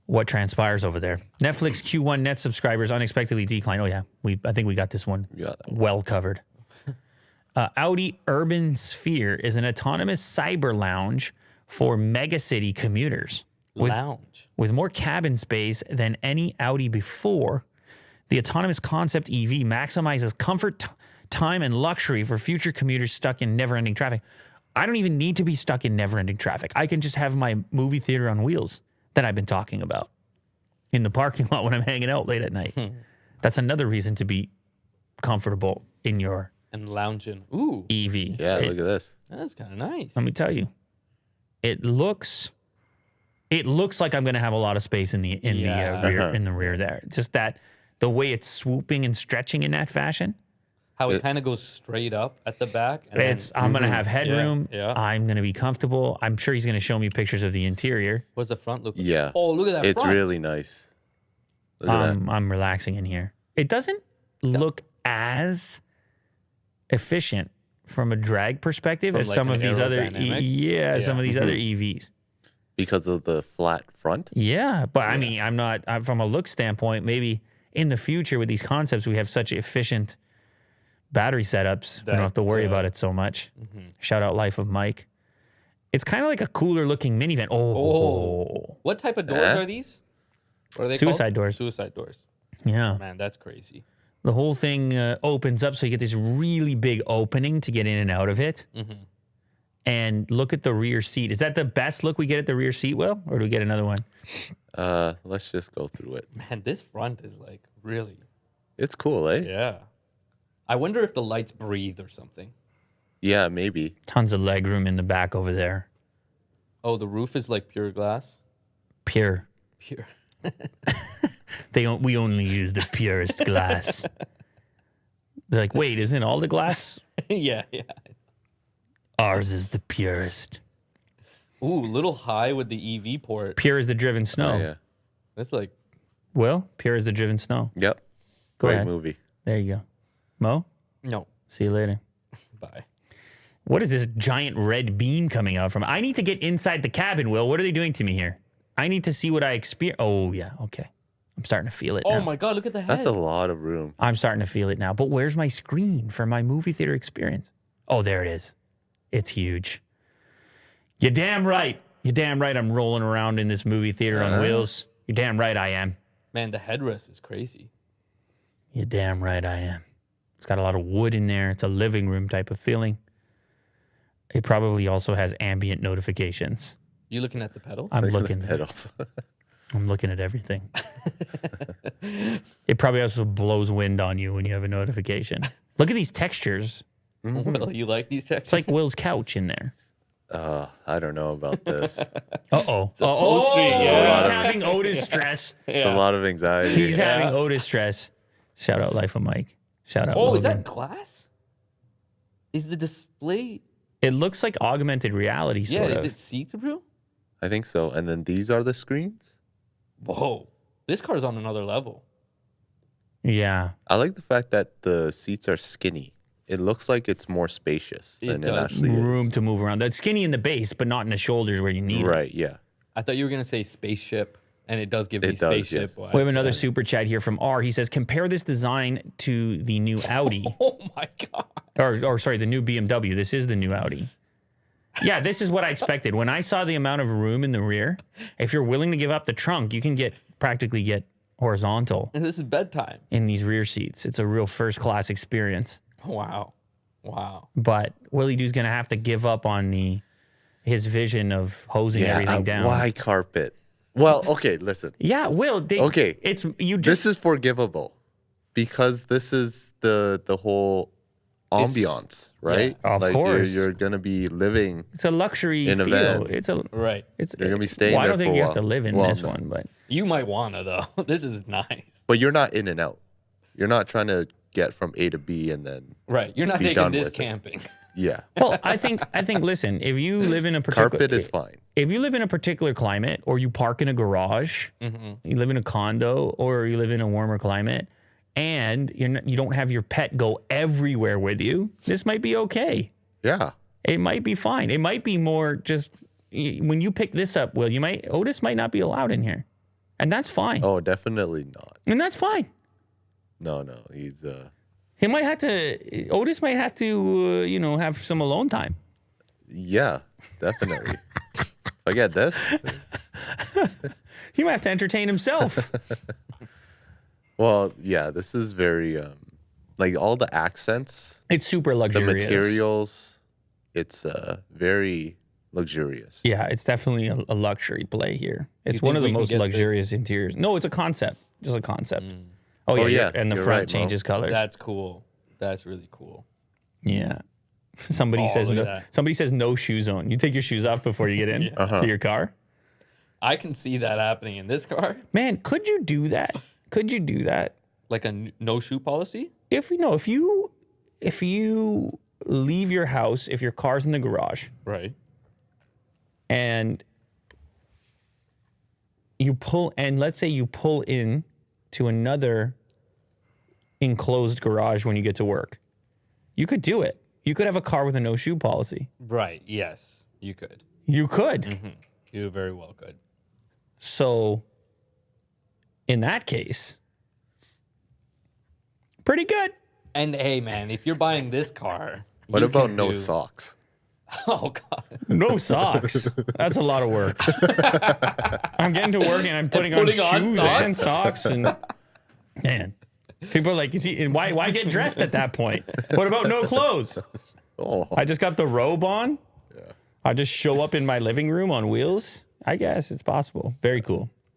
what transpires over there. Netflix Q1 net subscribers unexpectedly declined. Oh, yeah. I think we got this one well covered. Audi Urban Sphere is an autonomous cyber lounge for megacity commuters. With more cabin space than any Audi before, the autonomous concept EV maximizes comfort, time, and luxury for future commuters stuck in never-ending traffic. I don't even need to be stuck in never-ending traffic. I can just have my movie theater on wheels that I've been talking about in the parking lot when I'm hanging out late at night. That's another reason to be comfortable in your and lounging. EV. Yeah, look at this. That's kind of nice. Let me tell you, it looks like I'm going to have a lot of space in the rear there. Just that the way it's swooping and stretching in that fashion. How it kind of goes straight up at the back. And I'm going to have headroom. Yeah. I'm going to be comfortable. I'm sure he's going to show me pictures of the interior. What's the front look like? Yeah. Oh, look at that It's front. really nice. Look at that. I'm relaxing in here. It doesn't look as efficient from a drag perspective as like some an of these other some of these other EVs. Because of the flat front? Yeah, but I mean, I'm from a look standpoint, maybe in the future with these concepts, we have such efficient battery setups. We don't have to worry about it so much. Shout out Life of Mike. It's kind of like a cooler looking minivan. Oh. What type of doors are these? What are they Suicide called? doors. Suicide doors. Yeah. Man, that's crazy. The whole thing opens up, so you get this really big opening to get in and out of it. And look at the rear seat. Is that the best look we get at the rear seat, Will? Or do we get another one? Let's just go through it. Man, this front is like really... It's cool, eh? Yeah. I wonder if the lights breathe or something. Yeah, maybe. Tons of leg room in the back over there. Oh, the roof is like pure glass? Pure. Pure. We only use the purest glass. They're like, wait, isn't all the glass? yeah. Ours is the purest. Ooh, little high with the EV port. Pure as the driven snow. Oh, yeah. That's like... Will, pure as the driven snow. Yep. Go Great ahead. movie. There you go. Mo? No. See you later. Bye. What is this giant red beam coming out from? I need to get inside the cabin, Will. What are they doing to me here? I need to see what I experience. Oh, yeah. Okay. I'm starting to feel it now. Oh, my God. Look at the head. That's a lot of room. I'm starting to feel it now. But where's my screen for my movie theater experience? Oh, there it is. It's huge. You're damn right. You're damn right I'm rolling around in this movie theater on wheels. You're damn right I am. Man, the headrest is crazy. You're damn right I am. It's got a lot of wood in there. It's a living room type of feeling. It probably also has ambient notifications. You looking at the pedal? I'm looking. Pedals. I'm looking at everything. It probably also blows wind on you when you have a notification. Look at these textures. Well, you like these textures? It's like Will's couch in there. I don't know about this. Uh-oh. He's having Otis stress. It's a lot of anxiety. He's having Otis stress. Shout out Life of Mike. Shout out Logan. Is that glass? Is the display... It looks like augmented reality, sort of. Is it see-through? I think so. And then these are the screens? Whoa. This car's on another level. Yeah. I like the fact that the seats are skinny. It looks like it's more spacious than it actually is. Room to move around. That's skinny in the base, but not in the shoulders where you need it. Right, yeah. I thought you were going to say spaceship, and it does give me spaceship. Yes. We have another super chat here from R. He says, compare this design to the new Audi. Oh, my God. Or sorry, the new BMW. This is the new Audi. Yeah, this is what I expected. When I saw the amount of room in the rear, if you're willing to give up the trunk, you can practically get horizontal. And this is bedtime. In these rear seats. It's a real first-class experience. Wow. But Willie Doo's going to have to give up on his vision of hosing everything down. Why carpet? Well, okay, listen. Yeah, Will. This is forgivable because this is the whole ambiance, right? Yeah, of course. You're going to be living. It's a luxury in a feel. van. Right. You're going to be staying there I don't think for you a have to while. live in this one, but you might want to, though. This is nice. But you're not in and out. You're not trying to get from A to B and then You're not be taking done this with it. camping. Yeah. well, I think listen, if you live in a particular Carpet is fine. If you live in a particular climate or you park in a garage, you live in a condo or you live in a warmer climate and you don't have your pet go everywhere with you, this might be okay. Yeah. It might be fine. It might be more just when you pick this up, Will, Otis might not be allowed in here. And that's fine. Oh, definitely not. And that's fine. No, he's He might have to. Otis might have to, have some alone time. Yeah, definitely. If I get this, He might have to entertain himself. well, yeah, this is very like all the accents, It's super the luxurious. materials. It's very luxurious. Yeah, it's definitely a luxury play here. It's think one of the we can most get luxurious interiors. No, it's a concept. Just a concept. Oh, yeah. yeah, And the you're front right, Mo. changes colors. That's cool. That's really cool. Yeah. Somebody says look no. at that. Somebody says no shoe zone. You take your shoes off before you get in to your car. I can see that happening in this car. Man, could you do that? Could you do that? Like a no shoe policy? If you leave your house, if your car's in the garage Right. and let's say you pull in to another enclosed garage when you get to work, you could do it. You could have a car with a no shoe policy. Right. Yes, you could. You could. You very well could. So in that case, pretty good. And hey, man, if you're buying this car, What you about can no do- socks? Oh God. No socks. That's a lot of work. I'm getting to work and I'm putting on putting on shoes socks? and socks and man, people are like, why get dressed at that point? What about no clothes? Oh, I just got the robe on. I just show up in my living room on wheels. I guess it's possible. Very cool.